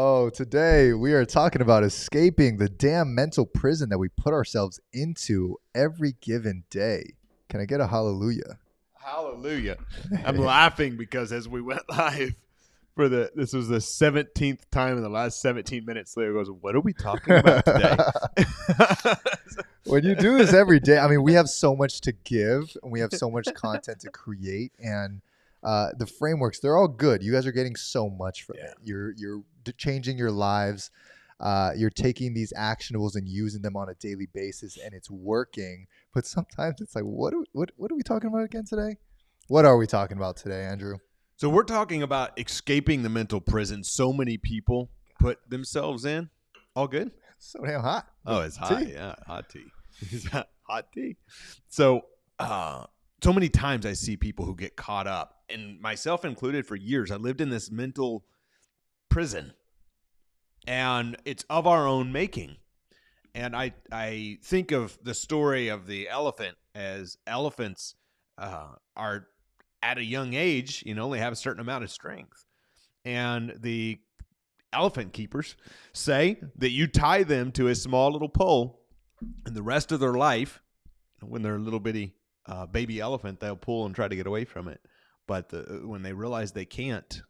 Oh, today we are talking about escaping the damn mental prison that we put ourselves into every given day. Can I get a hallelujah? Hallelujah. I'm laughing because as we went live this was the 17th time in the last 17 minutes, Leo goes, what are we talking about today? When you do this every day, I mean, we have so much to give and we have so much content to create, and the frameworks, they're all good. You guys are getting so much from it. You're changing your lives. You're taking these actionables and using them on a daily basis, and it's working. But sometimes it's like, what are we talking about again today? What are we talking about today, Andrew? So we're talking about escaping the mental prison so many people put themselves in. All good? So damn hot. Oh, it's hot. Tea. Yeah, hot tea. Hot tea. So many times I see people who get caught up, and myself included. For years, I lived in this mental prison, and it's of our own making. And I think of the story of the elephant as elephants are at a young age, only have a certain amount of strength. And the elephant keepers say that you tie them to a small little pole, and the rest of their life, when they're a little bitty baby elephant, they'll pull and try to get away from it. But when they realize they can't,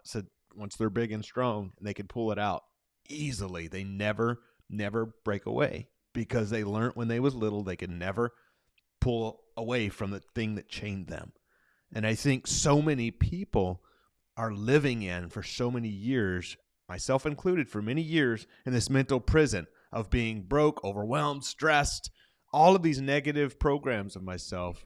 so once they're big and strong and they can pull it out easily, they never break away, because they learned when they was little they could never pull away from the thing that chained them. And I think so many people are living in, for so many years, myself included, for many years, in this mental prison of being broke, overwhelmed, stressed, all of these negative programs of myself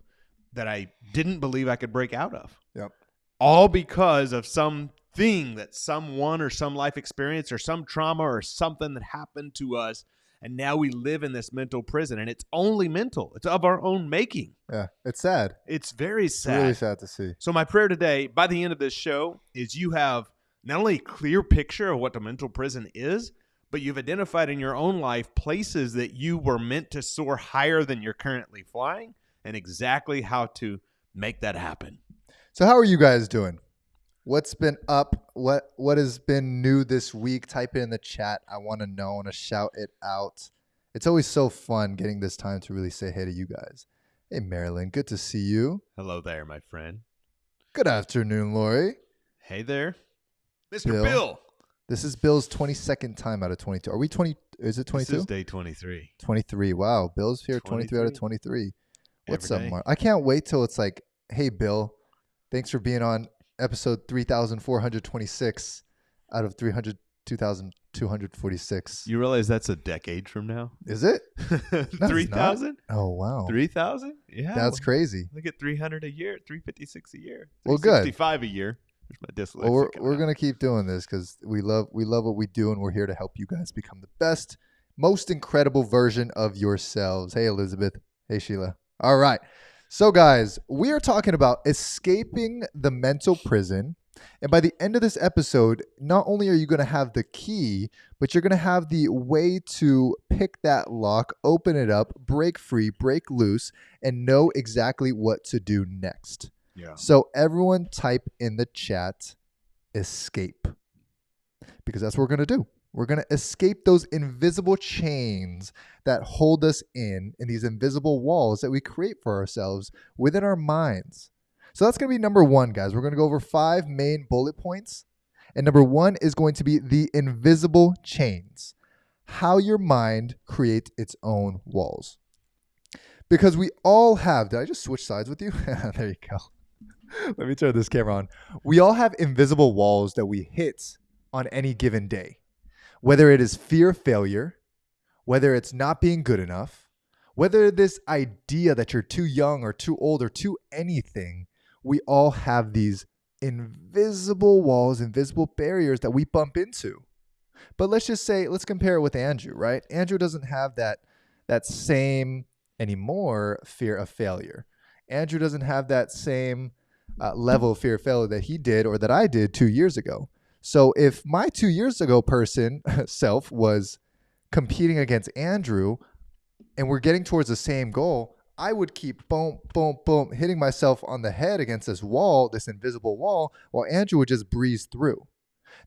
that I didn't believe I could break out of. Yep. All because of something that someone or some life experience or some trauma or something that happened to us. And now we live in this mental prison, and it's only mental. It's of our own making. Yeah, it's sad. It's very sad. It's really sad to see. So my prayer today, by the end of this show, is you have not only a clear picture of what the mental prison is, but you've identified in your own life places that you were meant to soar higher than you're currently flying, and exactly how to make that happen. So how are you guys doing? What's been up? What has been new this week? Type it in the chat. I want to know. I want to shout it out. It's always so fun getting this time to really say hey to you guys. Hey, Marilyn, good to see you. Hello there, my friend. Good afternoon, Lori. Hey there. Mr. Bill. This is Bill's 22nd time out of 22. Are we 20? Is it 22? This is day 23. 23. Wow. Bill's here 23 out of 23. What's up, Mark? I can't wait till it's like, hey, Bill, thanks for being on episode 3,426 out of 2,246. You realize that's a decade from now? Is it? 3,000? Oh, wow. 3,000? Yeah. That's crazy. Look at 300 a year, 356 a year. Well, good. 65 a year. There's my dyslexia. Well, we're going to keep doing this because we love what we do, and we're here to help you guys become the best, most incredible version of yourselves. Hey, Elizabeth. Hey, Sheila. All right. So, guys, we are talking about escaping the mental prison. And by the end of this episode, not only are you going to have the key, but you're going to have the way to pick that lock, open it up, break free, break loose, and know exactly what to do next. Yeah. So everyone type in the chat, escape, because that's what we're going to do. We're going to escape those invisible chains that hold us in these invisible walls that we create for ourselves within our minds. So that's going to be number one, guys. We're going to go over 5 main bullet points. And number 1 is going to be the invisible chains, how your mind creates its own walls. Because we all have, did I just switch sides with you? There you go. Let me turn this camera on. We all have invisible walls that we hit on any given day. Whether it is fear of failure, whether it's not being good enough, whether this idea that you're too young or too old or too anything, we all have these invisible walls, invisible barriers that we bump into. But let's just say, let's compare it with Andrew, right? Andrew doesn't have that same anymore fear of failure. Andrew doesn't have that same level of fear of failure that he did or that I did 2 years ago. So if my 2 years ago self was competing against Andrew and we're getting towards the same goal, I would keep boom, boom, boom, hitting myself on the head against this wall, this invisible wall, while Andrew would just breeze through.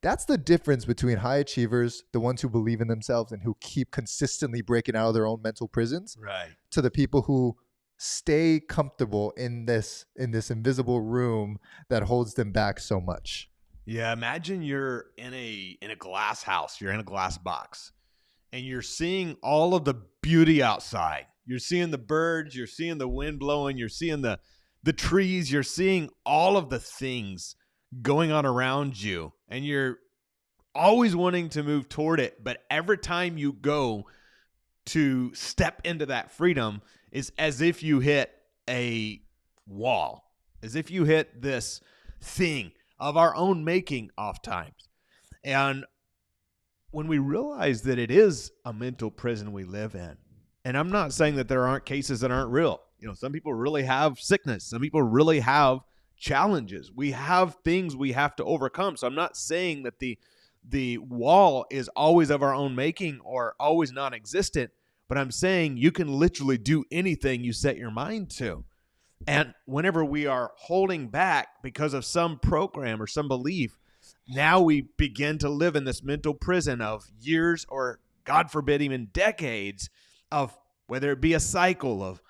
That's the difference between high achievers, the ones who believe in themselves and who keep consistently breaking out of their own mental prisons, Right. to the people who stay comfortable in this invisible room that holds them back so much. Yeah, imagine you're in a glass house, you're in a glass box, and you're seeing all of the beauty outside. You're seeing the birds, you're seeing the wind blowing, you're seeing the trees, you're seeing all of the things going on around you, and you're always wanting to move toward it, but every time you go to step into that freedom is as if you hit a wall, as if you hit this thing of our own making oftentimes. And when we realize that it is a mental prison we live in, and I'm not saying that there aren't cases that aren't real. You know, some people really have sickness. Some people really have challenges. We have things we have to overcome. So I'm not saying that the wall is always of our own making or always non-existent, but I'm saying you can literally do anything you set your mind to. And whenever we are holding back because of some program or some belief, now we begin to live in this mental prison of years or, God forbid, even decades of whether it be a cycle of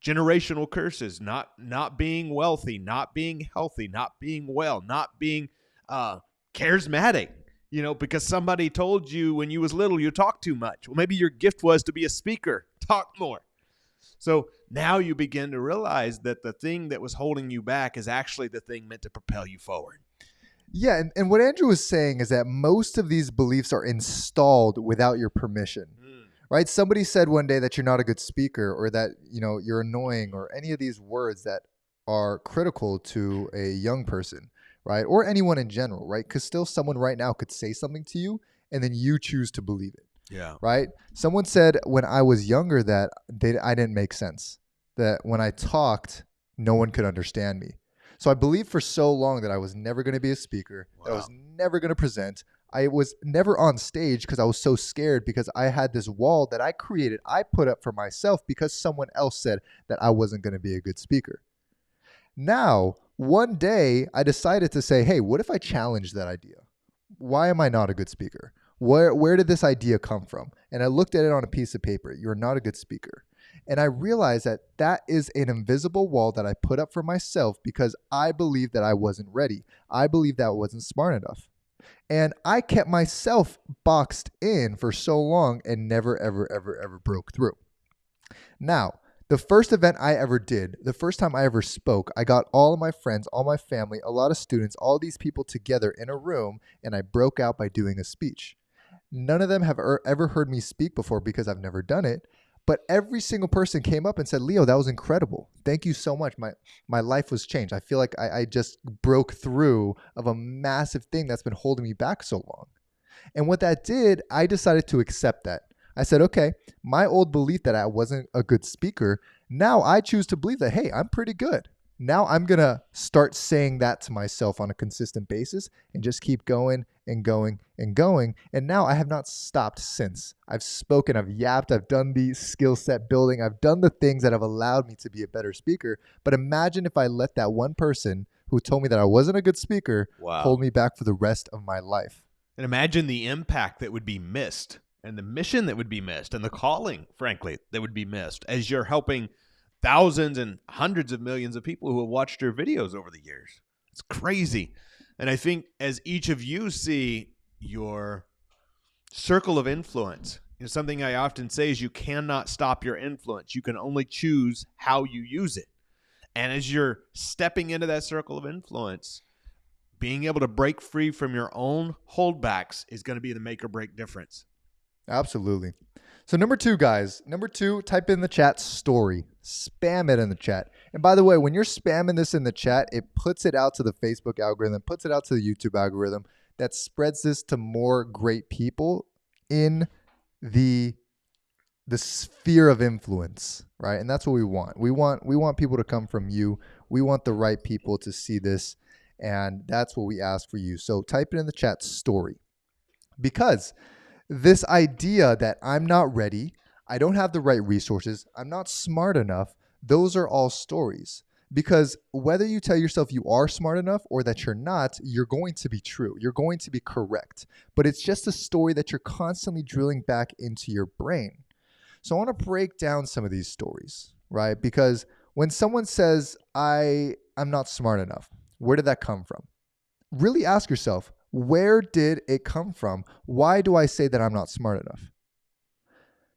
generational curses, not being wealthy, not being healthy, not being well, not being charismatic, you know, because somebody told you when you was little you talk too much. Well, maybe your gift was to be a speaker, talk more. So now you begin to realize that the thing that was holding you back is actually the thing meant to propel you forward. Yeah, and what Andrew was saying is that most of these beliefs are installed without your permission. Right? Somebody said one day that you're not a good speaker, or that, you know, you're annoying, or any of these words that are critical to a young person, right? Or anyone in general, right? Because still someone right now could say something to you and then you choose to believe it. Yeah. Right? Someone said when I was younger that I didn't make sense, that when I talked, no one could understand me. So I believed for so long that I was never going to be a speaker, that I was never going to present. I was never on stage because I was so scared, because I had this wall that I created, I put up for myself because someone else said that I wasn't going to be a good speaker. Now, one day I decided to say, hey, what if I challenge that idea? Why am I not a good speaker? Where did this idea come from? And I looked at it on a piece of paper. You're not a good speaker. And I realized that that is an invisible wall that I put up for myself because I believed that I wasn't ready. I believed that I wasn't smart enough. And I kept myself boxed in for so long and never, ever, ever, ever broke through. Now, the first event I ever did, the first time I ever spoke, I got all of my friends, all my family, a lot of students, all these people together in a room, and I broke out by doing a speech. None of them have ever heard me speak before because I've never done it. But every single person came up and said, Leo, that was incredible. Thank you so much. My life was changed. I feel like I just broke through of a massive thing that's been holding me back so long. And what that did, I decided to accept that. I said, okay, my old belief that I wasn't a good speaker, now I choose to believe that, hey, I'm pretty good. Now I'm going to start saying that to myself on a consistent basis and just keep going and going and going. And now I have not stopped since. I've spoken, I've yapped, I've done the skill set building, I've done the things that have allowed me to be a better speaker. But imagine if I let that one person who told me that I wasn't a good speaker hold me back for the rest of my life. And imagine the impact that would be missed, and the mission that would be missed, and the calling, frankly, that would be missed as you're helping thousands and hundreds of millions of people who have watched your videos over the years. It's crazy. And I think as each of you see your circle of influence, you know, something I often say is you cannot stop your influence. You can only choose how you use it. And as you're stepping into that circle of influence, being able to break free from your own holdbacks is going to be the make or break difference. Absolutely. So number 2, guys, type in the chat story, spam it in the chat. And by the way, when you're spamming this in the chat, it puts it out to the Facebook algorithm, puts it out to the YouTube algorithm that spreads this to more great people in the sphere of influence, right? And that's what we want. We want people to come from you. We want the right people to see this. And that's what we ask for you. So type it in the chat story, because this idea that I'm not ready, I don't have the right resources, I'm not smart enough, those are all stories. Because whether you tell yourself you are smart enough or that you're not, you're going to be true. You're going to be correct. But it's just a story that you're constantly drilling back into your brain. So I want to break down some of these stories, right? Because when someone says, I'm not smart enough, where did that come from? Really ask yourself, where did it come from? Why do I say that I'm not smart enough?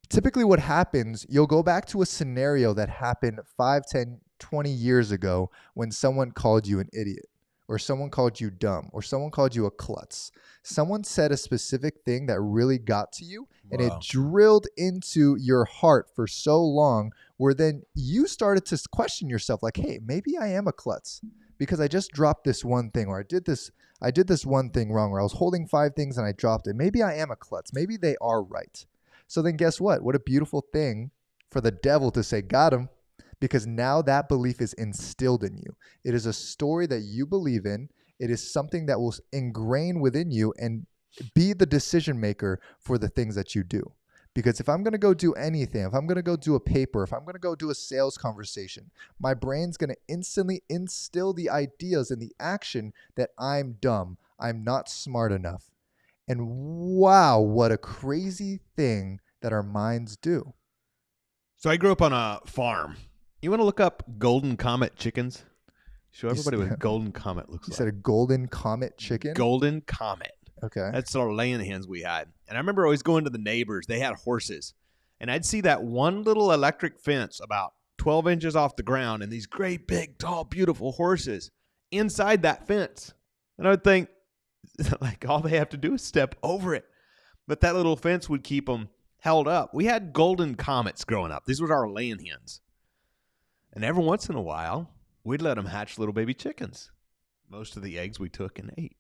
Typically what happens, you'll go back to a scenario that happened 5, 10, 20 years ago when someone called you an idiot, or someone called you dumb, or someone called you a klutz. Someone said a specific thing that really got to you, and it drilled into your heart for so long, where then you started to question yourself like, hey, maybe I am a klutz because I just dropped this one thing, or I did this one thing wrong, or I was holding 5 things and I dropped it. Maybe I am a klutz. Maybe they are right. So then guess what? What a beautiful thing for the devil to say, got him, because now that belief is instilled in you. It is a story that you believe in. It is something that will ingrain within you and be the decision maker for the things that you do. Because if I'm going to go do anything, if I'm going to go do a paper, if I'm going to go do a sales conversation, my brain's going to instantly instill the ideas and the action that I'm dumb, I'm not smart enough. And wow, what a crazy thing that our minds do. So I grew up on a farm. You want to look up golden comet chickens? Show everybody what a golden comet looks like. You said a golden comet chicken? Golden comet. Okay. That's our laying hens we had. And I remember always going to the neighbors. They had horses. And I'd see that one little electric fence about 12 inches off the ground and these great, big, tall, beautiful horses inside that fence. And I would think, like, all they have to do is step over it. But that little fence would keep them held up. We had golden comets growing up. These were our laying hens. And every once in a while, we'd let them hatch little baby chickens. Most of the eggs we took and ate.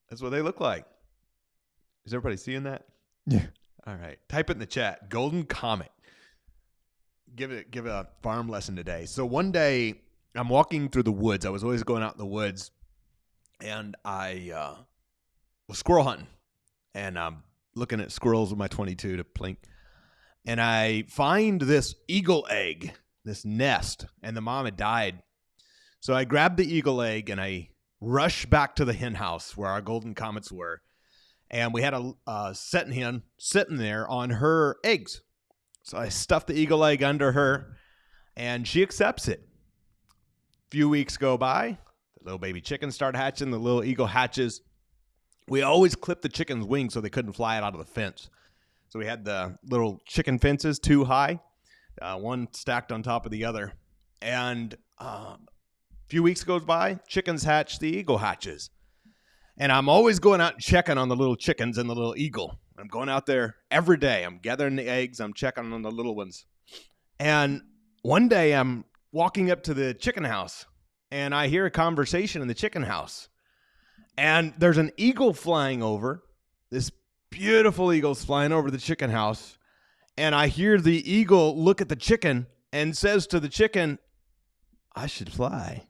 That's what they look like. Is everybody seeing that? Yeah. All right. Type it in the chat. Golden comet. Give a farm lesson today. So one day, I'm walking through the woods. I was always going out in the woods. And I was squirrel hunting. And I'm looking at squirrels with my 22 to plink. And I find this eagle egg, this nest, and the mom had died. So I grabbed the eagle egg and I rushed back to the hen house where our golden comets were. And we had a setting hen sitting there on her eggs. So I stuffed the eagle egg under her and she accepts it. A few weeks go by. The little baby chickens start hatching. The little eagle hatches. We always clipped the chicken's wings so they couldn't fly it out of the fence. So we had the little chicken fences 2 high, one stacked on top of the other. And a few weeks goes by, chickens hatch, the eagle hatches. And I'm always going out and checking on the little chickens and the little eagle. I'm going out there every day. I'm gathering the eggs. I'm checking on the little ones. And one day I'm walking up to the chicken house and I hear a conversation in the chicken house. And there's an eagle flying over. This beautiful eagle's flying over the chicken house. And I hear the eagle look at the chicken and says to the chicken, I should fly.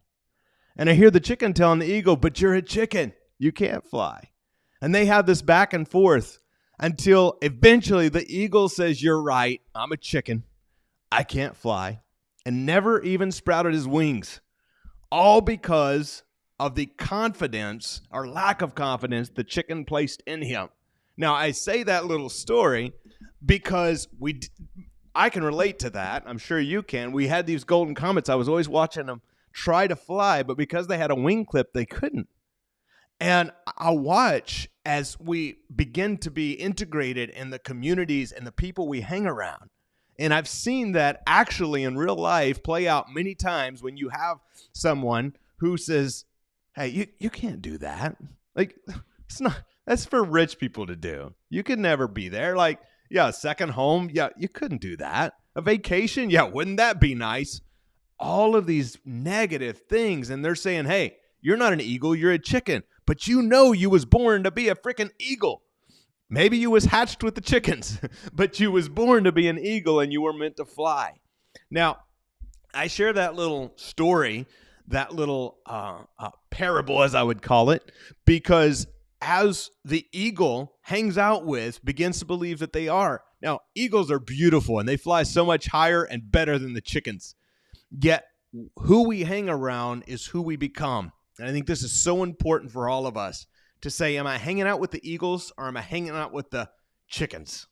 And I hear the chicken telling the eagle, but you're a chicken. You can't fly. And they have this back and forth until eventually the eagle says, you're right. I'm a chicken. I can't fly. And never even sprouted his wings. All because of the confidence or lack of confidence the chicken placed in him. Now, I say that little story because I can relate to that. I'm sure you can. We had these golden comets. I was always watching them try to fly, but because they had a wing clip, they couldn't. And I watch as we begin to be integrated in the communities and the people we hang around. And I've seen that actually in real life play out many times when you have someone who says, hey, you can't do that. Like, it's not. That's for rich people to do. You could never be there. Like, yeah, a second home. Yeah, you couldn't do that. A vacation. Yeah, wouldn't that be nice? All of these negative things. And they're saying, hey, you're not an eagle. You're a chicken. But you know you was born to be a freaking eagle. Maybe you was hatched with the chickens, but you was born to be an eagle and you were meant to fly. Now, I share that little story, that little parable, as I would call it, because as the eagle hangs out with, begins to believe that they are. Now, eagles are beautiful and they fly so much higher and better than the chickens. Yet who we hang around is who we become. And I think this is so important for all of us to say, am I hanging out with the eagles or am I hanging out with the chickens?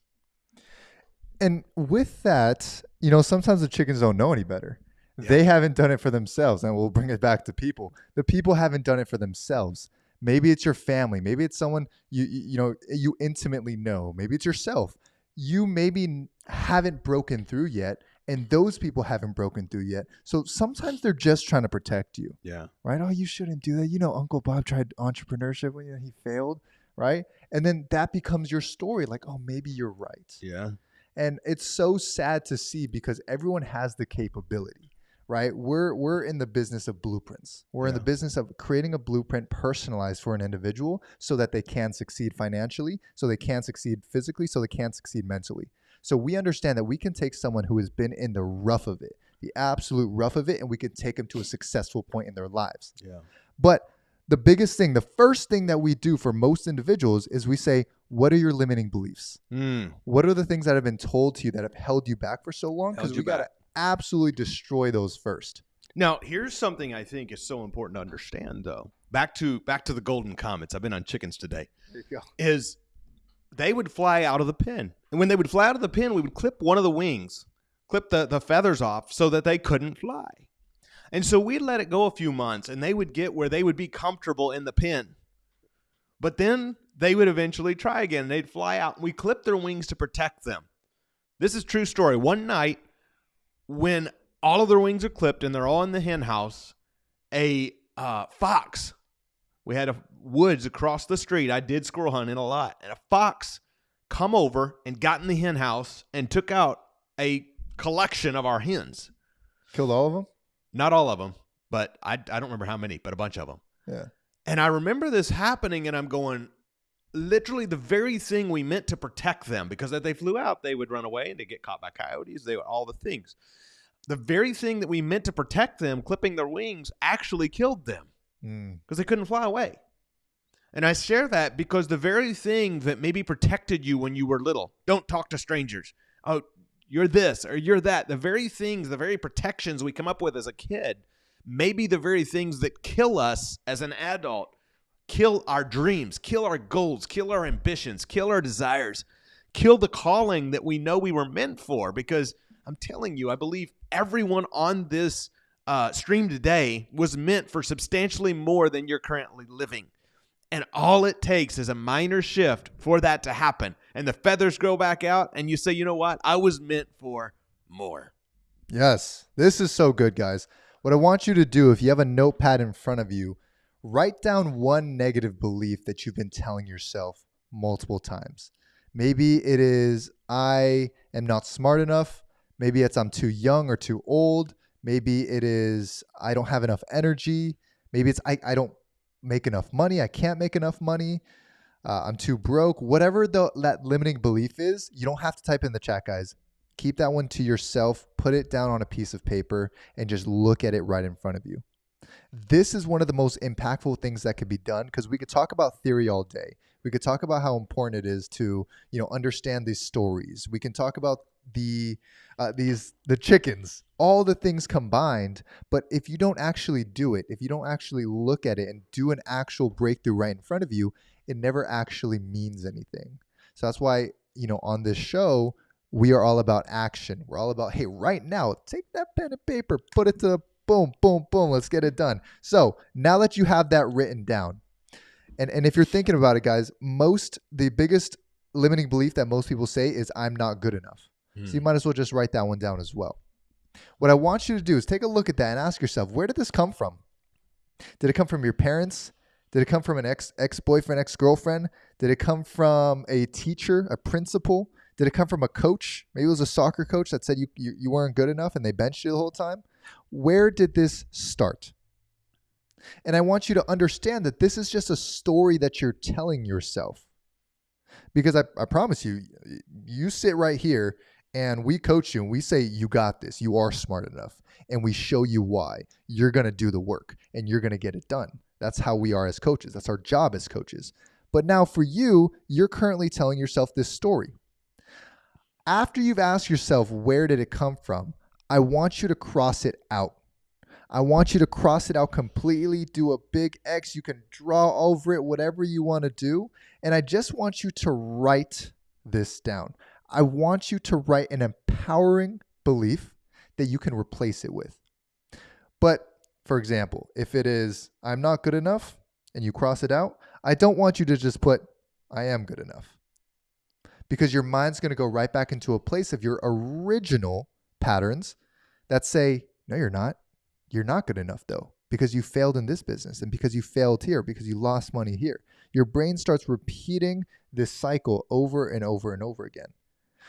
And with that, sometimes the chickens don't know any better. Yeah. They haven't done it for themselves. And we'll bring it back to people. The people haven't done it for themselves. Maybe it's your family. Maybe it's someone you intimately know. Maybe it's yourself. You maybe haven't broken through yet, and those people haven't broken through yet. So sometimes they're just trying to protect you. Yeah. Right? Oh, you shouldn't do that. Uncle Bob tried entrepreneurship when he failed, right? And then that becomes your story. Like, oh, maybe you're right. Yeah. And it's so sad to see because everyone has the capability, right? We're in the business of blueprints. We're in the business of creating a blueprint personalized for an individual so that they can succeed financially, so they can succeed physically, so they can succeed mentally. So we understand that we can take someone who has been in the rough of it, the absolute rough of it, and we can take them to a successful point in their lives. Yeah. But the biggest thing, the first thing that we do for most individuals is we say, what are your limiting beliefs? What are the things that have been told to you that have held you back for so long? Because we got to absolutely destroy those first. Now, here's something I think is so important to understand, though. Back to the golden comets. I've been on chickens today. There you go. Is they would fly out of the pen. And when they would fly out of the pen, we would clip one of the wings, clip the feathers off so that they couldn't fly. And so we'd let it go a few months, and they would get where they would be comfortable in the pen. But then they would eventually try again. They'd fly out, and we clipped their wings to protect them. This is a true story. One night, when all of their wings are clipped and they're all in the hen house, a fox, we had woods across the street. I did squirrel hunting a lot. And a fox come over and got in the hen house and took out a collection of our hens. Killed all of them? Not all of them, but I don't remember how many, but a bunch of them. Yeah. And I remember this happening, and I'm going, literally the very thing we meant to protect them, because if they flew out, they would run away and they'd get caught by coyotes. They would all the things. The very thing that we meant to protect them, clipping their wings, actually killed them because they couldn't fly away. And I share that because the very thing that maybe protected you when you were little, don't talk to strangers. Oh, you're this or you're that. The very things, the very protections we come up with as a kid, maybe the very things that kill us as an adult, kill our dreams, kill our goals, kill our ambitions, kill our desires, kill the calling that we know we were meant for. Because I'm telling you, I believe everyone on this stream today was meant for substantially more than you're currently living. And all it takes is a minor shift for that to happen. And the feathers grow back out and you say, you know what? I was meant for more. Yes. This is so good, guys. What I want you to do, if you have a notepad in front of you, write down one negative belief that you've been telling yourself multiple times. Maybe it is, I am not smart enough. Maybe it's I'm too young or too old. Maybe it is I don't have enough energy. Maybe it's I don't make enough money. I can't make enough money. I'm too broke. Whatever that limiting belief is, you don't have to type in the chat, guys. Keep that one to yourself. Put it down on a piece of paper and just look at it right in front of you. This is one of the most impactful things that could be done, because we could talk about theory all day. We could talk about how important it is to, understand these stories. We can talk about the chickens, all the things combined. But if you don't actually do it, if you don't actually look at it and do an actual breakthrough right in front of you, it never actually means anything. So that's why, on this show, we are all about action. We're all about, hey, right now, take that pen and paper, put it to boom, boom, boom, let's get it done. So now that you have that written down, and if you're thinking about it, guys, the biggest limiting belief that most people say is I'm not good enough. So you might as well just write that one down as well. What I want you to do is take a look at that and ask yourself, where did this come from? Did it come from your parents? Did it come from an ex-boyfriend, ex-girlfriend? Did it come from a teacher, a principal? Did it come from a coach? Maybe it was a soccer coach that said you weren't good enough and they benched you the whole time. Where did this start? And I want you to understand that this is just a story that you're telling yourself. Because I promise you, you sit right here and we coach you and we say, you got this, you are smart enough. And we show you why. You're going to do the work and you're going to get it done. That's how we are as coaches. That's our job as coaches. But now for you, you're currently telling yourself this story. After you've asked yourself, where did it come from? I want you to cross it out. I want you to cross it out completely, do a big X. You can draw over it, whatever you want to do. And I just want you to write this down. I want you to write an empowering belief that you can replace it with. But for example, if it is, I'm not good enough, and you cross it out, I don't want you to just put, I am good enough. Because your mind's going to go right back into a place of your original patterns that say, no, you're not. You're not good enough though, because you failed in this business and because you failed here, because you lost money here. Your brain starts repeating this cycle over and over and over again.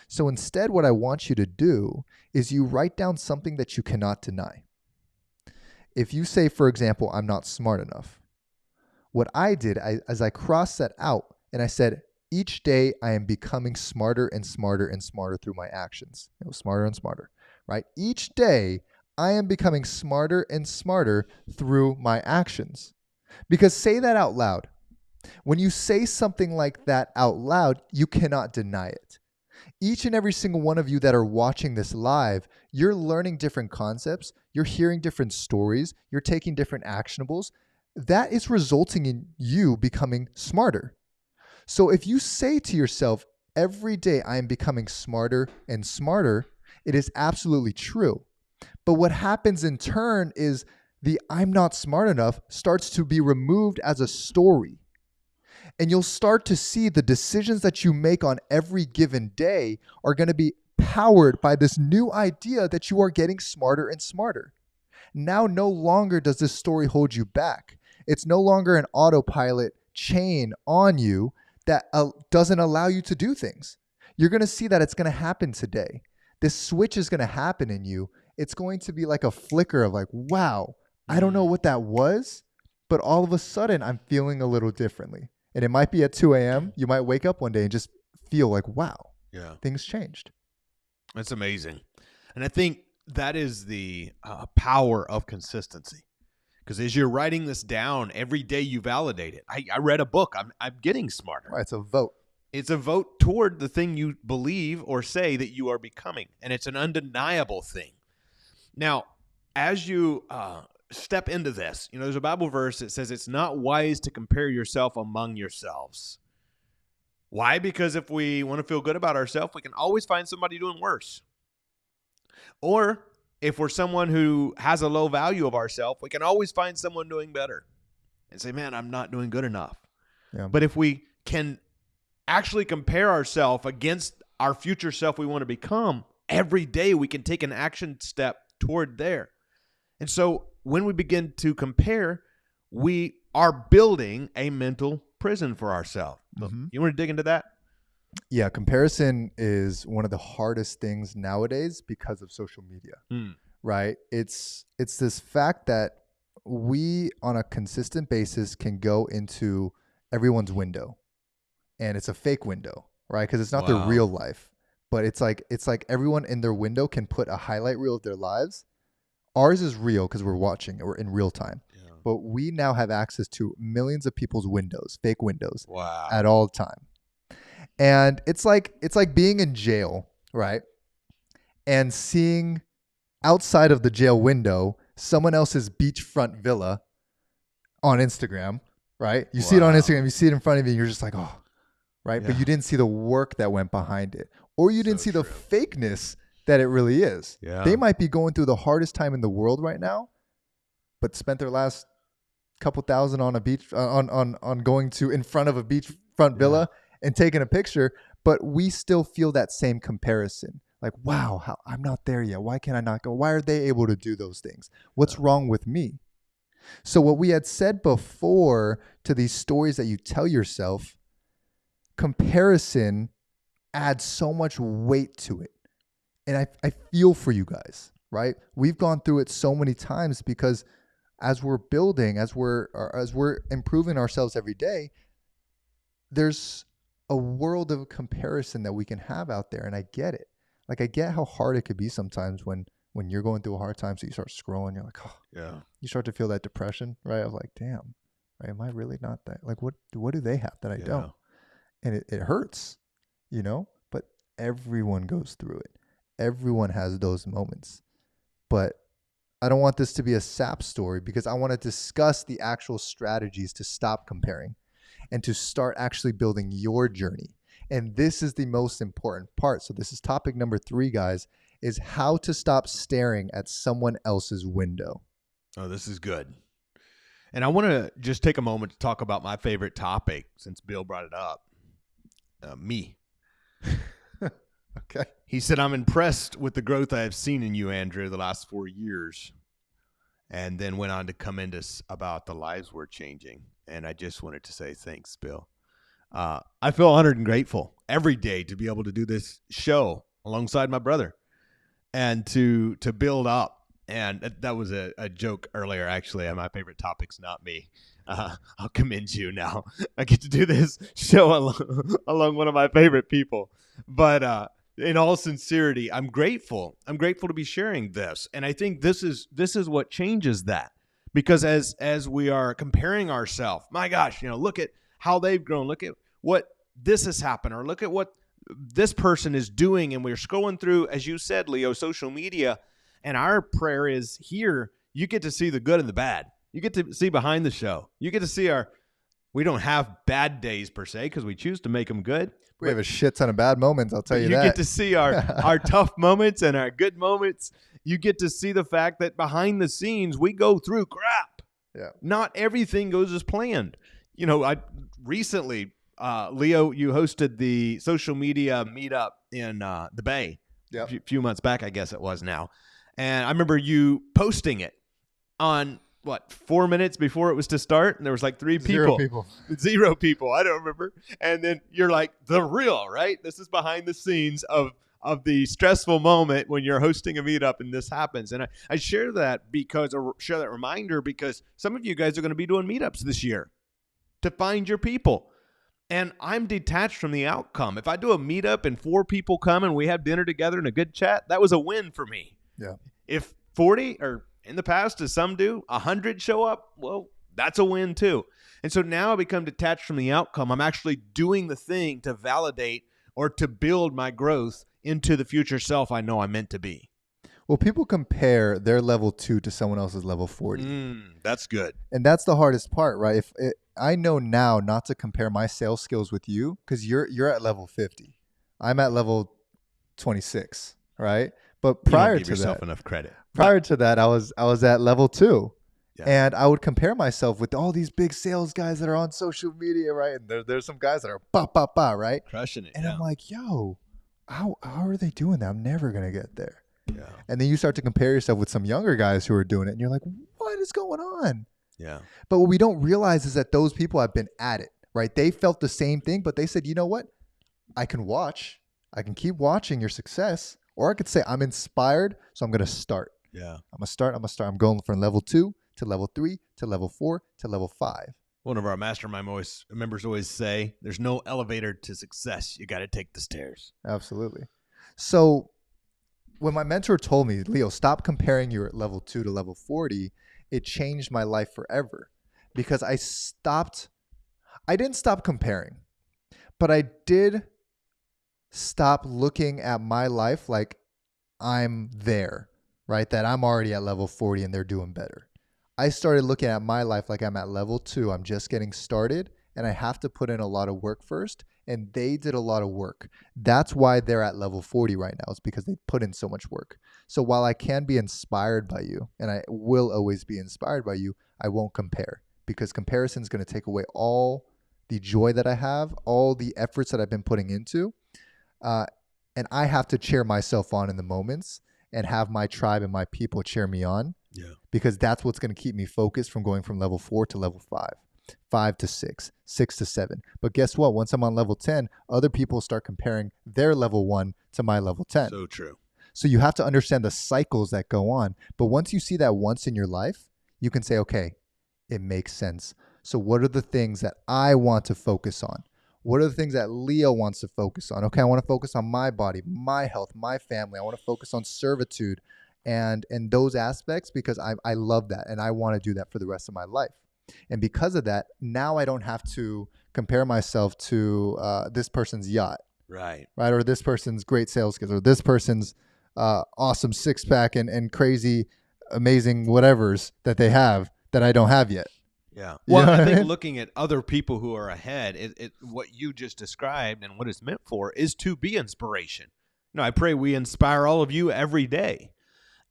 So instead, what I want you to do is you write down something that you cannot deny. If you say, for example, I'm not smart enough, what I did as I crossed that out and I said, each day I am becoming smarter and smarter and smarter through my actions. Smarter and smarter, right? Each day I am becoming smarter and smarter through my actions. Because say that out loud. When you say something like that out loud, you cannot deny it. Each and every single one of you that are watching this live, you're learning different concepts, you're hearing different stories, you're taking different actionables. That is resulting in you becoming smarter. So if you say to yourself, every day I am becoming smarter and smarter, it is absolutely true. But what happens in turn is the I'm not smart enough starts to be removed as a story. And you'll start to see the decisions that you make on every given day are going to be powered by this new idea that you are getting smarter and smarter. Now, no longer does this story hold you back. It's no longer an autopilot chain on you that doesn't allow you to do things. You're going to see that it's going to happen today. This switch is going to happen in you. It's going to be like a flicker of like, wow, I don't know what that was, but all of a sudden I'm feeling a little differently. And it might be at 2 a.m. You might wake up one day and just feel like, wow, things changed. That's amazing. And I think that is the power of consistency. Because as you're writing this down, every day you validate it. I read a book. I'm getting smarter. Right, it's a vote. It's a vote toward the thing you believe or say that you are becoming. And it's an undeniable thing. Now, as you step into this, there's a Bible verse that says it's not wise to compare yourself among yourselves. Why? Because if we want to feel good about ourselves, we can always find somebody doing worse. Or if we're someone who has a low value of ourselves, we can always find someone doing better and say, man, I'm not doing good enough. Yeah. But if we can actually compare ourselves against our future self we want to become, every day we can take an action step toward there. And so when we begin to compare, we are building a mental prison for ourselves. Mm-hmm. You want to dig into that? Yeah, comparison is one of the hardest things nowadays because of social media, right? It's this fact that we, on a consistent basis, can go into everyone's window, and it's a fake window, right? Because it's not their real life, but it's like everyone in their window can put a highlight reel of their lives. Ours is real because we're watching it, we're in real time. Yeah. But we now have access to millions of people's windows, fake windows, at all time. And it's like being in jail, right? And seeing outside of the jail window someone else's beachfront villa on Instagram, right? You see it on Instagram, you see it in front of you, and you're just like, oh, right? Yeah. But you didn't see the work that went behind it. Or you didn't see the fakeness that it really is. Yeah. They might be going through the hardest time in the world right now, but spent their last couple thousand on a beach, on going to in front of a beachfront villa and taking a picture, but we still feel that same comparison. Like, wow, I'm not there yet. Why can I not go? Why are they able to do those things? What's wrong with me? So what we had said before to these stories that you tell yourself, comparison adds so much weight to it. And I feel for you guys, right? We've gone through it so many times because as we're building, as we're improving ourselves every day, there's a world of comparison that we can have out there. And I get it. Like, I get how hard it could be sometimes when you're going through a hard time. So you start scrolling, you're like, oh, yeah. You start to feel that depression, right? Of like, damn, right? Am I really not that? Like, what do they have that I don't? And it hurts, but everyone goes through it. Everyone has those moments. but I don't want this to be a sap story because I want to discuss the actual strategies to stop comparing and to start actually building your journey. And this is the most important part. So this is topic number 3, guys, is how to stop staring at someone else's window. Oh, this is good. And I want to just take a moment to talk about my favorite topic since Bill brought it up. Me. Okay. He said, I'm impressed with the growth I have seen in you, Andrew, the last 4 years. And then went on to come into about the lives we're changing. And I just wanted to say thanks, Bill. I feel honored and grateful every day to be able to do this show alongside my brother and to build up. And that was a joke earlier, actually. My favorite topic's not me. I'll commend you now. I get to do this show along one of my favorite people. But in all sincerity, I'm grateful. I'm grateful to be sharing this. And I think this is what changes that. Because as we are comparing ourselves, my gosh, look at how they've grown. Look at what this has happened, or look at what this person is doing. And we're scrolling through, as you said, Leo, social media. And our prayer is here, you get to see the good and the bad. You get to see behind the show. You get to see we don't have bad days per se because we choose to make them good. We have a shit ton of bad moments, I'll tell you that. You get to see our tough moments and our good moments. You get to see the fact that behind the scenes, we go through crap. Yeah. Not everything goes as planned. I recently, Leo, you hosted the social media meetup in the Bay a few months back, I guess it was now. And I remember you posting it on, 4 minutes before it was to start? And there was like 3 people. 0 people. I don't remember. And then you're like, the real, right? This is behind the scenes of the stressful moment when you're hosting a meetup and this happens. And I share that reminder because some of you guys are going to be doing meetups this year to find your people. And I'm detached from the outcome. If I do a meetup and 4 people come and we have dinner together and a good chat, that was a win for me. Yeah. If 40 or in the past, as some do, 100 show up, well, that's a win too. And so now I become detached from the outcome. I'm actually doing the thing to validate or to build my growth into the future self I know I'm meant to be. Well, people compare their level 2 to someone else's level 40. That's good. And that's the hardest part, right? I know now not to compare my sales skills with you because you're at level 50. I'm at level 26, right? But prior give to yourself that, enough credit. Prior to that, I was at level 2. Yeah. And I would compare myself with all these big sales guys that are on social media, right? And there's some guys that are ba, right? Crushing it. And I'm like, yo, how are they doing that? I'm never going to get there. Yeah. And then you start to compare yourself with some younger guys who are doing it. And you're like, what is going on? Yeah. But what we don't realize is that those people have been at it, right? They felt the same thing, but they said, you know what? I can keep watching your success. Or I could say I'm inspired, so I'm going to start. Yeah. I'm going to start. I'm going from level 2 to level 3 to level 4 to level 5. One of our mastermind members always say, there's no elevator to success. You got to take the stairs. Absolutely. So when my mentor told me, Leo, stop comparing your level 2 to level 40, it changed my life forever because I didn't stop comparing, but I did stop looking at my life like I'm there, right? That I'm already at level 40 and they're doing better. I started looking at my life like I'm at level 2. I'm just getting started and I have to put in a lot of work first. And they did a lot of work. That's why they're at level 40 right now. It's because they put in so much work. So while I can be inspired by you, and I will always be inspired by you, I won't compare because comparison is going to take away all the joy that I have, all the efforts that I've been putting into. And I have to cheer myself on in the moments and have my tribe and my people cheer me on. Yeah. Because that's what's going to keep me focused from going from level 4 to level 5, 5 to 6, 6 to 7. But guess what? Once I'm on level 10, other people start comparing their level 1 to my level 10. So true. So you have to understand the cycles that go on. But once you see that once in your life, you can say, okay, it makes sense. So what are the things that I want to focus on? What are the things that Leo wants to focus on? Okay, I want to focus on my body, my health, my family. I want to focus on servitude and those aspects because I love that and I want to do that for the rest of my life. And because of that, now I don't have to compare myself to this person's yacht. Right. Or this person's great sales skills or this person's awesome six pack and crazy, amazing whatevers that they have that I don't have yet. Yeah. You Well, know what I I think mean? looking at other people who are ahead, what you just described and what it's meant for is to be inspiration. I pray we inspire all of you every day.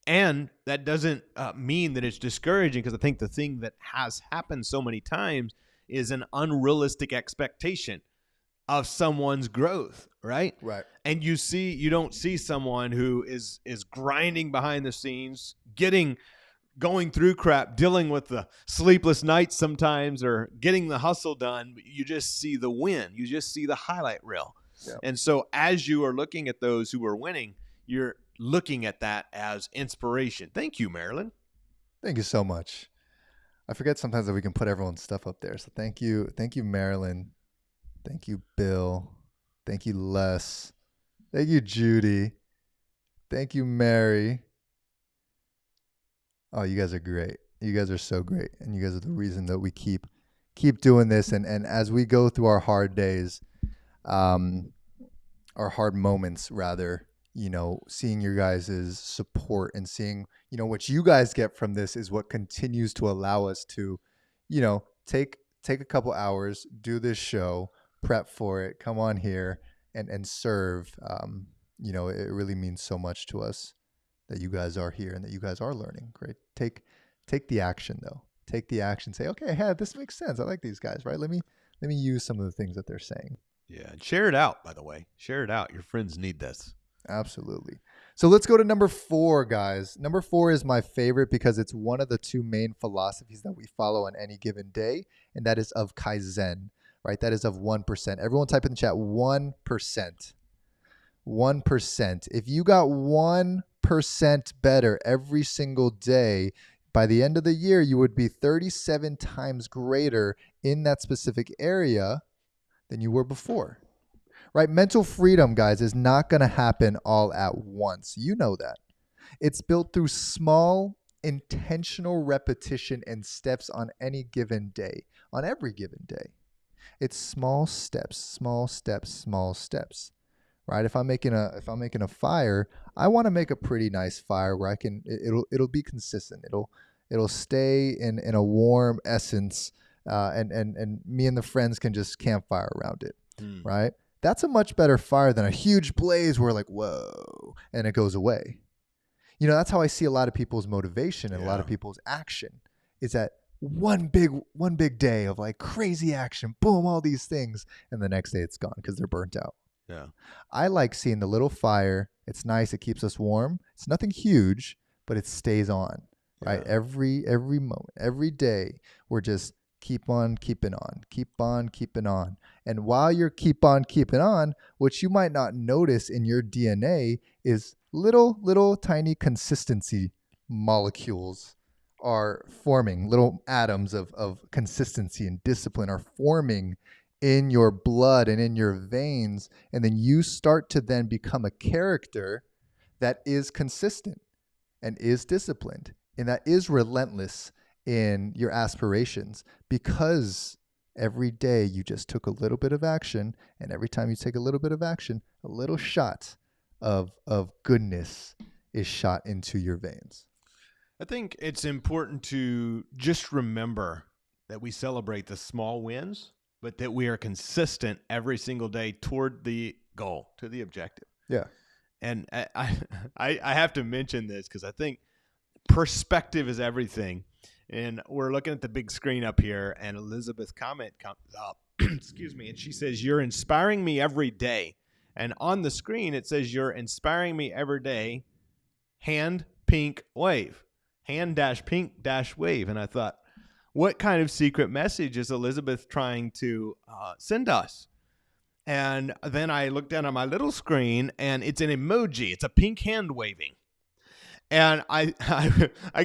And that doesn't mean that it's discouraging, because I think the thing that has happened so many times is an unrealistic expectation of someone's growth, right? Right. And you don't see someone who is grinding behind the scenes, going through crap, dealing with the sleepless nights sometimes, or getting the hustle done. You just see the win. You just see the highlight reel. Yeah. And so as you are looking at those who are winning, you're looking at that as inspiration. Thank you, Marilyn. Thank you so much. I forget sometimes that we can put everyone's stuff up there. So thank you, Marilyn. Thank you, Bill. Thank you, Les. Thank you, Judy. Thank you, Mary. Oh, you guys are great. You guys are so great, and you guys are the reason that we keep doing this. And as we go through our hard days, our hard moments, rather, seeing your guys' support and seeing, what you guys get from this is what continues to allow us to, take a couple hours, do this show, prep for it, come on here and serve. It really means so much to us that you guys are here and that you guys are learning. Great. Take the action though. Take the action. Say, okay, yeah, this makes sense. I like these guys, right? Let me use some of the things that they're saying. Yeah. And share it out, by the way. Share it out. Your friends need this. Absolutely. So let's go to number 4, guys. Number 4 is my favorite because it's one of the two main philosophies that we follow on any given day, and that is of Kaizen, right? That is of 1%. Everyone type in the chat, 1%. 1%. If you got 1% better every single day, by the end of the year, you would be 37 times greater in that specific area than you were before. Right? Mental freedom, guys, is not going to happen all at once. You know that. It's built through small, intentional repetition and steps on any given day, on every given day. It's small steps, small steps, small steps. Right? If I'm making a fire, I want to make a pretty nice fire where it'll be consistent. It'll stay in a warm essence, and me and the friends can just campfire around it. Right? That's a much better fire than a huge blaze where like, whoa, and it goes away. That's how I see a lot of people's motivation and a lot of people's action is that one big day of like crazy action, boom, all these things. And the next day it's gone because they're burnt out. Yeah. I like seeing the little fire. It's nice. It keeps us warm. It's nothing huge, but it stays on, right? Yeah. Every moment, every day, we're just keep on keeping on. And while you're keep on keeping on, what you might not notice in your DNA is little tiny consistency molecules are forming. Little atoms of consistency and discipline are forming in your blood and in your veins. And then you start to then become a character that is consistent and is disciplined and that is relentless in your aspirations, because every day you just took a little bit of action, and every time you take a little bit of action, a little shot of goodness is shot into your veins. I think it's important to just remember that we celebrate the small wins, but that we are consistent every single day toward the goal, to the objective. Yeah. And I have to mention this because I think perspective is everything. And we're looking at the big screen up here, and Elizabeth's comment comes up. Excuse me. And she says, "You're inspiring me every day." And on the screen, it says, "You're inspiring me every day. Hand, pink, wave. Hand dash pink dash wave." And I thought, what kind of secret message is Elizabeth trying to send us? And then I looked down on my little screen, and it's an emoji. It's a pink hand waving. And I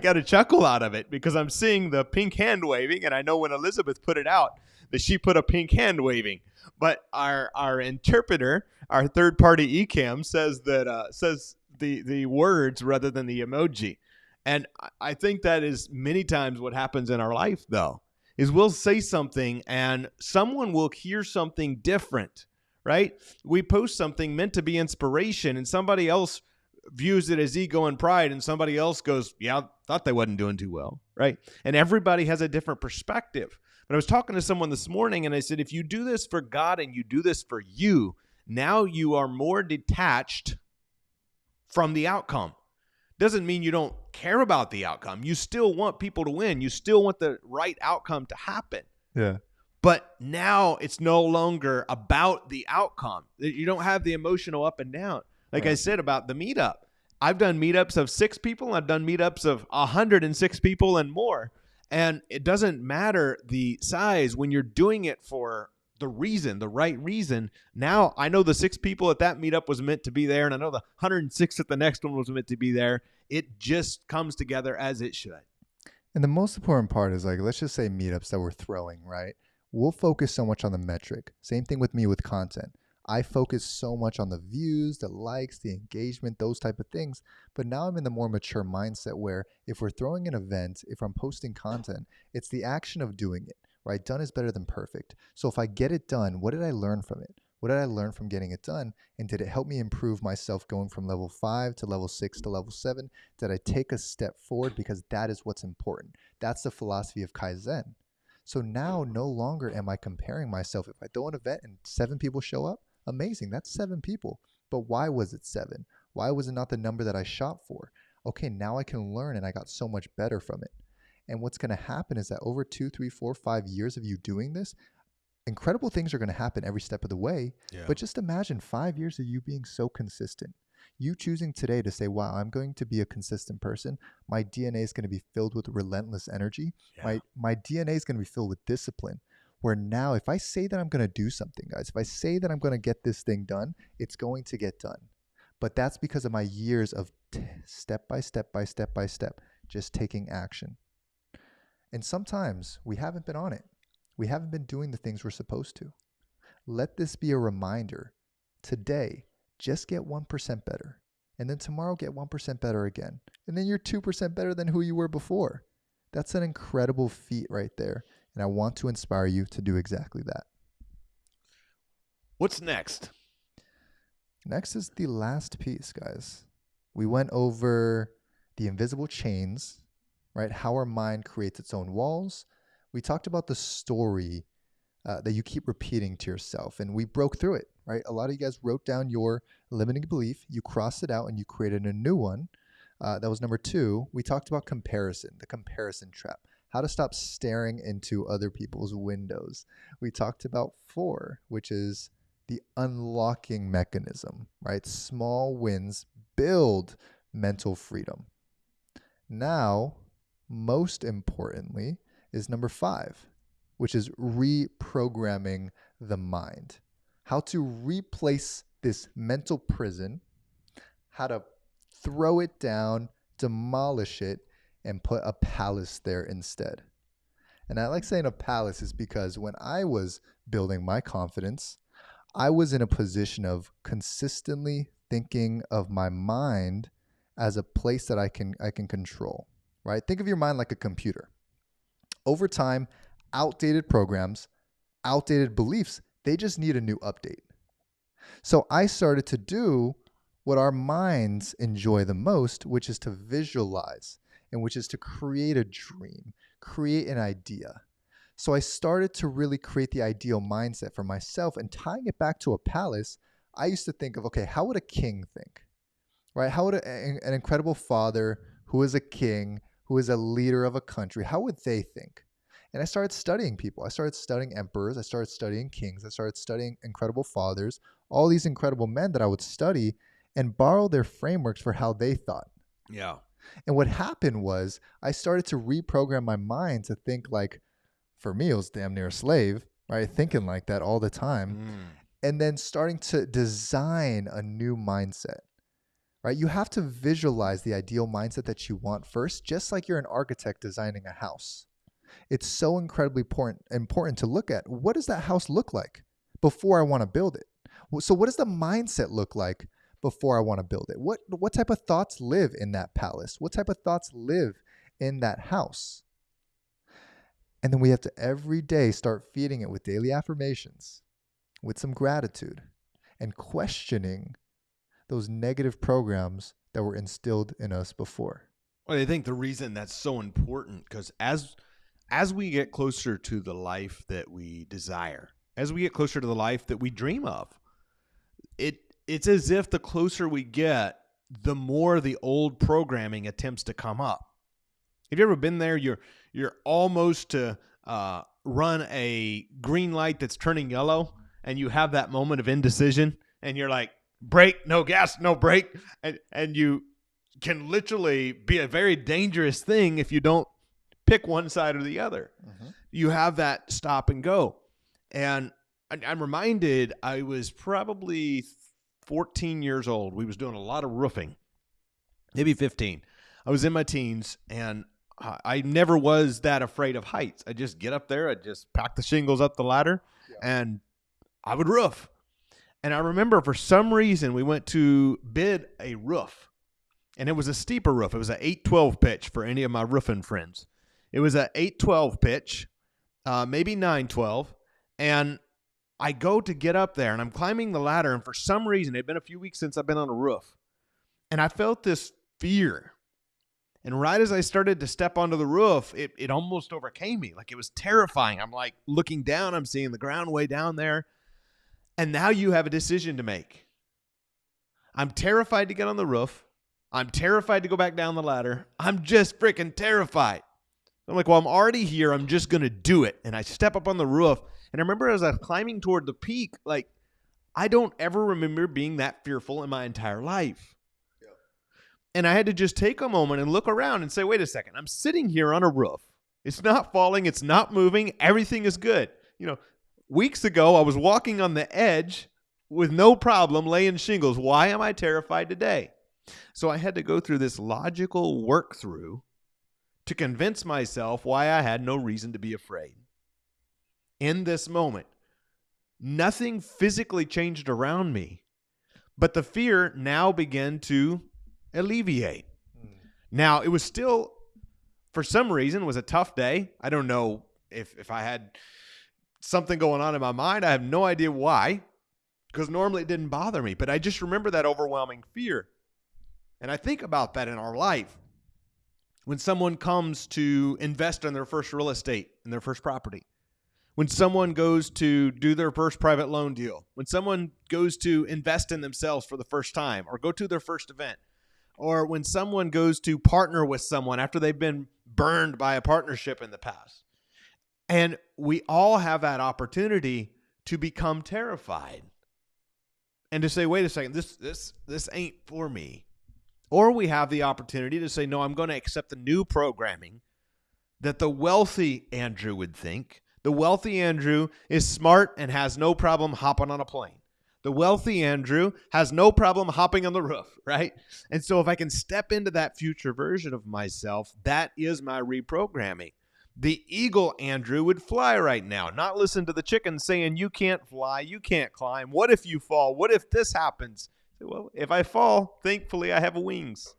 got a chuckle out of it because I'm seeing the pink hand waving, and I know when Elizabeth put it out that she put a pink hand waving. But our interpreter, our third-party eCam, says that says the words rather than the emoji. And I think that is many times what happens in our life, though, is we'll say something and someone will hear something different, right? We post something meant to be inspiration, and somebody else views it as ego and pride, and somebody else goes, yeah, I thought they wasn't doing too well, right? And everybody has a different perspective. But I was talking to someone this morning, and I said, if you do this for God and you do this for you, now you are more detached from the outcome. Doesn't mean you don't care about the outcome. You still want people to win. You still want the right outcome to happen. Yeah. But now it's no longer about the outcome. You don't have the emotional up and down. Like I said about the meetup, I've done meetups of 6 people. I've done meetups of 106 people and more. And it doesn't matter the size when you're doing it for the reason, the right reason. Now I know the 6 people at that meetup was meant to be there, and I know the 106 at the next one was meant to be there. It just comes together as it should. And the most important part is, like, let's just say meetups that we're throwing, right? We'll focus so much on the metric. Same thing with me with content. I focus so much on the views, the likes, the engagement, those type of things. But now I'm in the more mature mindset where if we're throwing an event, if I'm posting content, it's the action of doing it, right? Done is better than perfect. So if I get it done, what did I learn from it? What did I learn from getting it done? And did it help me improve myself going from level 5 to level 6 to level 7? Did I take a step forward? Because that is what's important. That's the philosophy of Kaizen. So now no longer am I comparing myself. If I throw an event and 7 people show up, amazing. That's 7 people. But why was it 7? Why was it not the number that I shot for? Okay, now I can learn, and I got so much better from it. And what's going to happen is that over 2, 3, 4, 5 years of you doing this, incredible things are going to happen every step of the way. Yeah. But just imagine 5 years of you being so consistent. You choosing today to say, wow, I'm going to be a consistent person. My DNA is going to be filled with relentless energy. Yeah. My DNA is going to be filled with discipline. Where now, if I say that I'm going to do something, guys, if I say that I'm going to get this thing done, it's going to get done. But that's because of my years of step by step by step by step, just taking action. And sometimes we haven't been on it. We haven't been doing the things we're supposed to. Let this be a reminder. Today, just get 1% better. And then tomorrow, get 1% better again. And then you're 2% better than who you were before. That's an incredible feat right there. And I want to inspire you to do exactly that. What's next? Next is the last piece, guys. We went over the invisible chains, right? How our mind creates its own walls. We talked about the story that you keep repeating to yourself, and we broke through it, right? A lot of you guys wrote down your limiting belief, you crossed it out, and you created a new one. That was number 2. We talked about comparison, the comparison trap, how to stop staring into other people's windows. We talked about 4, which is the unlocking mechanism, right? Small wins build mental freedom. Now, most importantly, is number 5, which is reprogramming the mind. How to replace this mental prison, how to throw it down, demolish it, and put a palace there instead. And I like saying a palace is because when I was building my confidence, I was in a position of consistently thinking of my mind as a place that I can control, right? Think of your mind like a computer. Over time, outdated programs, outdated beliefs, they just need a new update. So I started to do what our minds enjoy the most, which is to visualize, and which is to create a dream, create an idea. So I started to really create the ideal mindset for myself, and tying it back to a palace, I used to think of, okay, how would a king think, right? How would an incredible father who is a king, who is a leader of a country, how would they think? And I started studying people. I started studying emperors. I started studying kings. I started studying incredible fathers, all these incredible men that I would study and borrow their frameworks for how they thought. Yeah. And what happened was I started to reprogram my mind to think like, for me, it was damn near a slave, right? Thinking like that all the time. And then starting to design a new mindset, right? You have to visualize the ideal mindset that you want first, just like you're an architect designing a house. It's so incredibly important to look at, what does that house look like before I want to build it? So what does the mindset look like before I want to build it? What type of thoughts live in that palace? What type of thoughts live in that house? And then we have to every day start feeding it with daily affirmations, with some gratitude, and questioning those negative programs that were instilled in us before. Well, I think the reason that's so important, because as we get closer to the life that we desire, as we get closer to the life that we dream of, it's as if the closer we get, the more the old programming attempts to come up. Have you ever been there? You're almost to run a green light that's turning yellow, and you have that moment of indecision, and you're like, brake, no gas, no brake, and you can literally be a very dangerous thing if you don't pick one side or the other. Mm-hmm. You have that stop and go. And I'm reminded, I was probably 14 years old. We was doing a lot of roofing, maybe 15. I was in my teens, and I never was that afraid of heights. I just get up there, I just pack the shingles up the ladder, and I would roof. And I remember for some reason we went to bid a roof, and it was a steeper roof. It was an 812 pitch for any of my roofing friends. It was an 812 pitch, maybe 912, and I go to get up there, and I'm climbing the ladder, and for some reason, it had been a few weeks since I've been on a roof, and I felt this fear. And right as I started to step onto the roof, it almost overcame me. Like, it was terrifying. I'm like looking down, I'm seeing the ground way down there, and now you have a decision to make. I'm terrified to get on the roof. I'm terrified to go back down the ladder. I'm just freaking terrified. I'm like, well, I'm already here. I'm just going to do it. And I step up on the roof. And I remember as I was climbing toward the peak, like, I don't ever remember being that fearful in my entire life. Yeah. And I had to just take a moment and look around and say, wait a second. I'm sitting here on a roof. It's not falling. It's not moving. Everything is good. Weeks ago, I was walking on the edge with no problem laying shingles. Why am I terrified today? So I had to go through this logical work through to convince myself why I had no reason to be afraid. In this moment, nothing physically changed around me, but the fear now began to alleviate. Now, it was still, for some reason, was a tough day. I don't know if I had something going on in my mind. I have no idea why, because normally it didn't bother me, but I just remember that overwhelming fear. And I think about that in our life. When someone comes to invest in their first real estate, in their first property, when someone goes to do their first private loan deal, when someone goes to invest in themselves for the first time or go to their first event, or when someone goes to partner with someone after they've been burned by a partnership in the past. And we all have that opportunity to become terrified and to say, wait a second, this ain't for me. Or we have the opportunity to say, no, I'm going to accept the new programming that the wealthy Andrew would think. The wealthy Andrew is smart and has no problem hopping on a plane. The wealthy Andrew has no problem hopping on the roof, right? And so if I can step into that future version of myself, that is my reprogramming. The eagle Andrew would fly right now, not listen to the chicken saying, you can't fly, you can't climb. What if you fall? What if this happens? Well, if I fall, thankfully I have wings.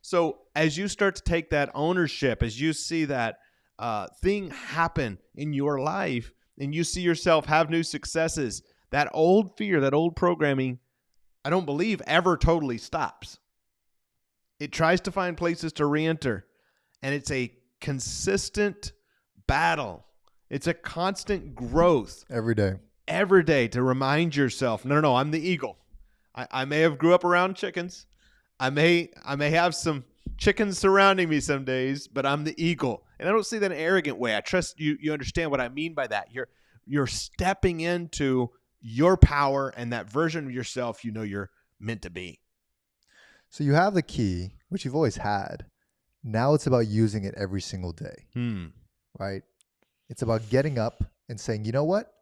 So as you start to take that ownership, as you see that thing happen in your life, and you see yourself have new successes, that old fear, that old programming, I don't believe ever totally stops. It tries to find places to re-enter, and it's a consistent battle. It's a constant growth. Every day to remind yourself, no, I'm the eagle. I may have grew up around chickens. I may have some chickens surrounding me some days, but I'm the eagle. And I don't say that in an arrogant way. I trust you understand what I mean by that. You're stepping into your power and that version of yourself you're meant to be. So you have the key, which you've always had. Now it's about using it every single day, right? It's about getting up and saying, you know what?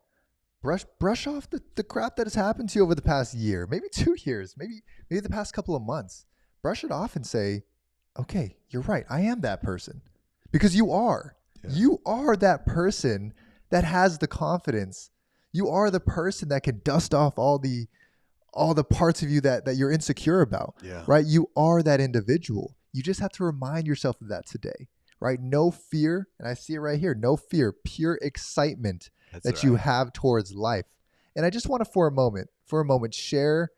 Brush off the crap that has happened to you over the past year, maybe 2 years, maybe the past couple of months. Brush it off and say, okay, you're right. I am that person. Because you are. Yeah. You are that person that has the confidence. You are the person that can dust off all the parts of you that you're insecure about. Yeah. Right? You are that individual. You just have to remind yourself of that today. Right? No fear, and I see it right here. No fear, pure excitement. That's that right. You have towards life. And I just want to, for a moment, share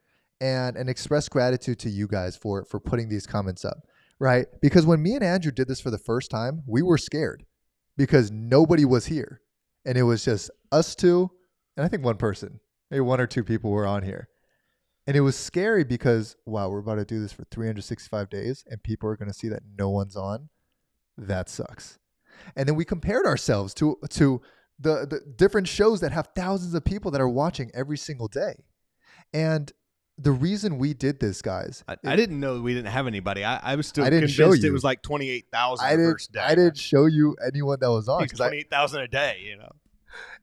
and express gratitude to you guys for putting these comments up, right? Because when me and Andrew did this for the first time, we were scared because nobody was here. And it was just us two, and I think one person, maybe one or two people were on here. And it was scary because, wow, we're about to do this for 365 days and people are going to see that no one's on. That sucks. And then we compared ourselves to the different shows that have thousands of people that are watching every single day. And the reason we did this, guys, I didn't know we didn't have anybody. I was still convinced it was like 28,000 the first day. I didn't show you anyone that was on. 28,000 a day,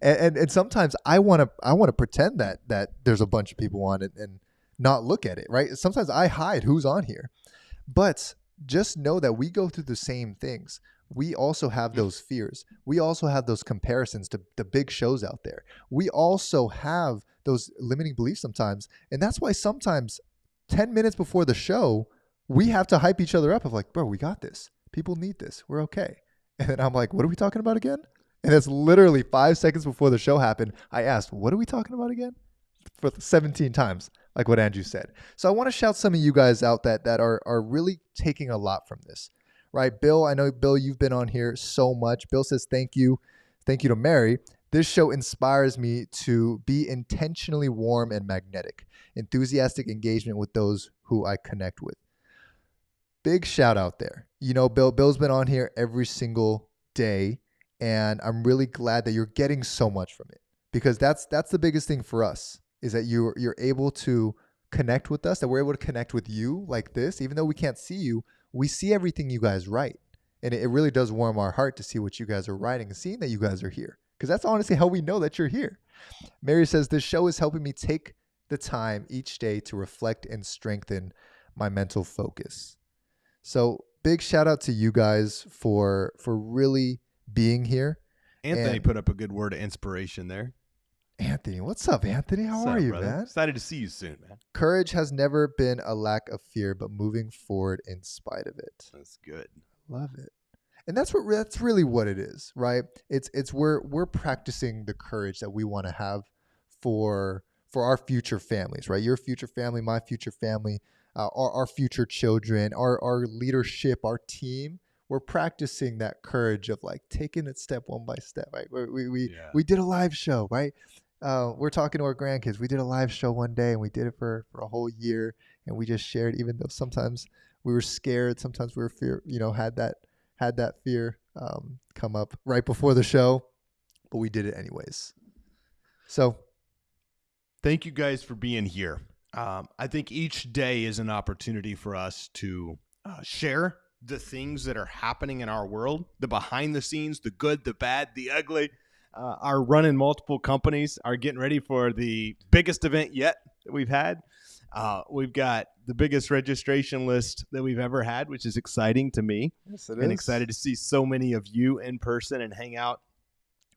And sometimes I want to pretend that there's a bunch of people on it and not look at it, right? Sometimes I hide who's on here. But just know that we go through the same things. We also have those fears. We also have those comparisons to the big shows out there. We also have those limiting beliefs sometimes. And that's why sometimes 10 minutes before the show, we have to hype each other up of like, bro, we got this. People need this. We're okay. And then I'm like, what are we talking about again? And it's literally 5 seconds before the show happened. I asked, what are we talking about again? For 17 times, like what Andrew said. So I want to shout some of you guys out that are really taking a lot from this. Right, Bill, I know, Bill, you've been on here so much. Bill says, thank you. Thank you to Mary. This show inspires me to be intentionally warm and magnetic, enthusiastic engagement with those who I connect with. Big shout out there. Bill's been on here every single day, and I'm really glad that you're getting so much from it, because that's the biggest thing for us, is that you're able to connect with us, that we're able to connect with you like this. Even though we can't see you, we see everything you guys write. And it really does warm our heart to see what you guys are writing and seeing that you guys are here, because that's honestly how we know that you're here. Mary says, this show is helping me take the time each day to reflect and strengthen my mental focus. So big shout out to you guys for really being here. Anthony put up a good word of inspiration there. Anthony, what's up, Anthony? How are you, brother? man? Excited to see you soon, man. Courage has never been a lack of fear, but moving forward in spite of it. That's good. Love it. And that's really what it is, right? It's we're practicing the courage that we want to have for our future families, right? Your future family, my future family, our future children, our leadership, our team. We're practicing that courage of like taking it step one by step, right? We did a live show, right? We're talking to our grandkids. We did a live show one day and we did it for a whole year, and we just shared, even though sometimes we were scared, sometimes we were had that fear come up right before the show, but we did it anyways. So thank you guys for being here. I think each day is an opportunity for us to share the things that are happening in our world, the behind the scenes, the good, the bad, the ugly. Are running multiple companies, are getting ready for the biggest event yet that we've had. We've got the biggest registration list that we've ever had, which is exciting to me. Yes, it and is. Excited to see so many of you in person and hang out.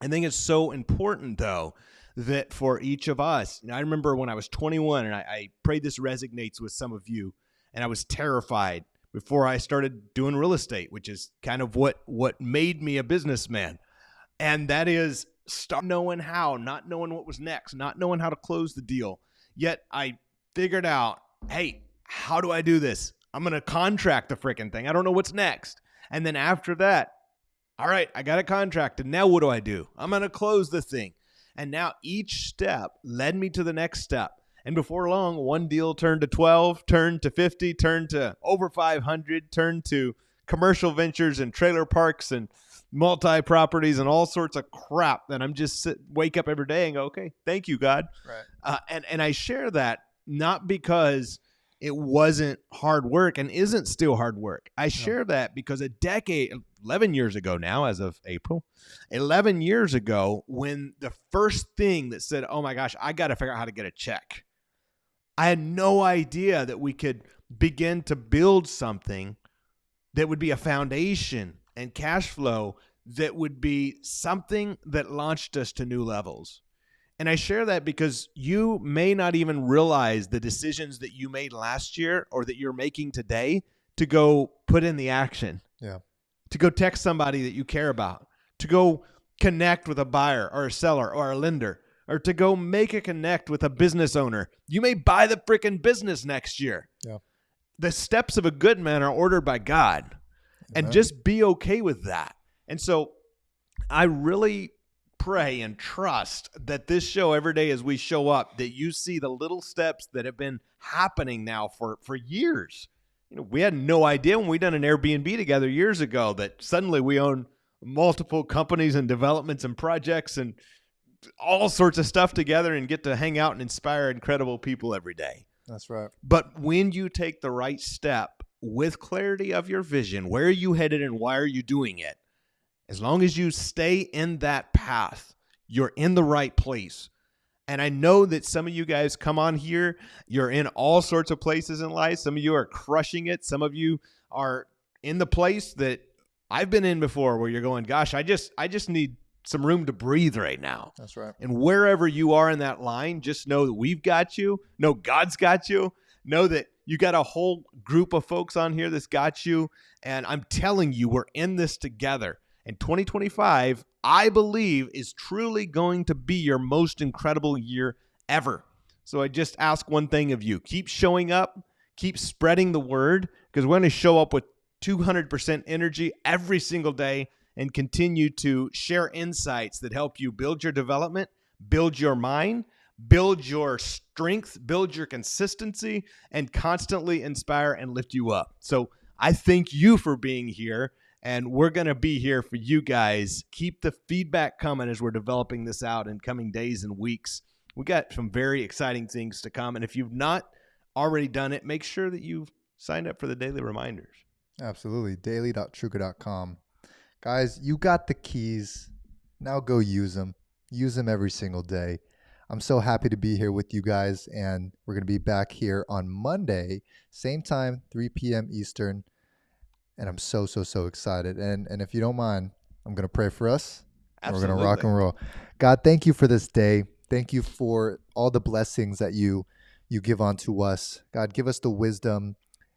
I think it's so important, though, that for each of us, I remember when I was 21, and I pray this resonates with some of you, and I was terrified before I started doing real estate, which is kind of what made me a businessman. And that is start knowing how, not knowing what was next, not knowing how to close the deal. Yet I figured out, hey, how do I do this? I'm going to contract the freaking thing. I don't know what's next. And then after that, all right, I got it contracted. Now what do? I'm going to close the thing. And now each step led me to the next step. And before long, one deal turned to 12, turned to 50, turned to over 500, turned to commercial ventures and trailer parks and multi-properties and all sorts of crap that I'm just wake up every day and go, okay, thank you, God. Right. And I share that not because it wasn't hard work and isn't still hard work. I share that because 11 years ago now, as of April, 11 years ago, when the first thing that said, oh my gosh, I got to figure out how to get a check. I had no idea that we could begin to build something that would be a foundation and cash flow that would be something that launched us to new levels. And I share that because you may not even realize the decisions that you made last year or that you're making today to go put in the action. Yeah. To go text somebody that you care about, to go connect with a buyer or a seller or a lender, or to go make a connect with a business owner. You may buy the freaking business next year. Yeah. The steps of a good man are ordered by God. Amen. And just be okay with that. And so I really pray and trust that this show, every day as we show up, that you see the little steps that have been happening now for years. You know, we had no idea when we done an Airbnb together years ago that suddenly we own multiple companies and developments and projects and all sorts of stuff together and get to hang out and inspire incredible people every day. That's right. But when you take the right step with clarity of your vision, where are you headed and why are you doing it? As long as you stay in that path, you're in the right place. And I know that some of you guys come on here, you're in all sorts of places in life. Some of you are crushing it. Some of you are in the place that I've been in before where you're going, gosh, I just need some room to breathe right now. That's right. And wherever you are in that line, just know that we've got you. Know God's got you. Know that you got a whole group of folks on here that's got you. And I'm telling you, we're in this together. And 2025, I believe, is truly going to be your most incredible year ever. So I just ask one thing of you. Keep showing up. Keep spreading the word, because we're going to show up with 200% energy every single day and continue to share insights that help you build your development, build your mind, build your strength, build your consistency, and constantly inspire and lift you up. So I thank you for being here. And we're going to be here for you guys. Keep the feedback coming as we're developing this out in coming days and weeks. We got some very exciting things to come. And if you've not already done it, make sure that you've signed up for the daily reminders. Absolutely. Daily.truka.com. Guys, you got the keys. Now go use them. Use them every single day. I'm so happy to be here with you guys. And we're going to be back here on Monday, same time, 3 p.m. Eastern. And I'm so excited. And if you don't mind, I'm going to pray for us. And we're going to rock and roll. God, thank you for this day. Thank you for all the blessings that you give unto us. God, give us the wisdom,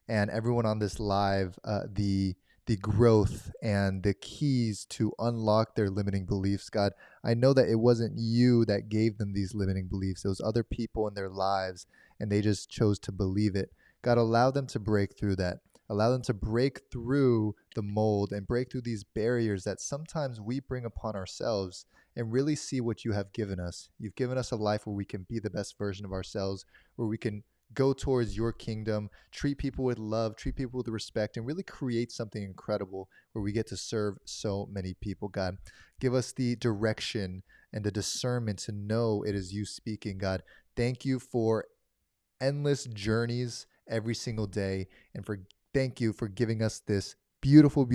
and everyone on this live, the growth and the keys to unlock their limiting beliefs. God, I know that it wasn't you that gave them these limiting beliefs. It was other people in their lives, and they just chose to believe it. God, allow them to break through that. Allow them to break through the mold and break through these barriers that sometimes we bring upon ourselves, and really see what you have given us. You've given us a life where we can be the best version of ourselves, where we can go towards your kingdom, treat people with love, treat people with respect, and really create something incredible where we get to serve so many people. God, give us the direction and the discernment to know it is you speaking. God, thank you for endless journeys every single day, and thank you for giving us this beautiful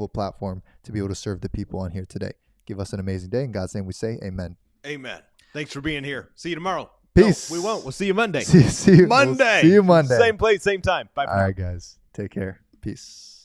platform to be able to serve the people on here today. Give us an amazing day. In God's name we say amen. Amen. Thanks for being here. See you tomorrow. Peace. No, we won't. We'll see you Monday. See you Monday. We'll see you Monday. Same place, same time. Bye. All right, guys. Take care. Peace.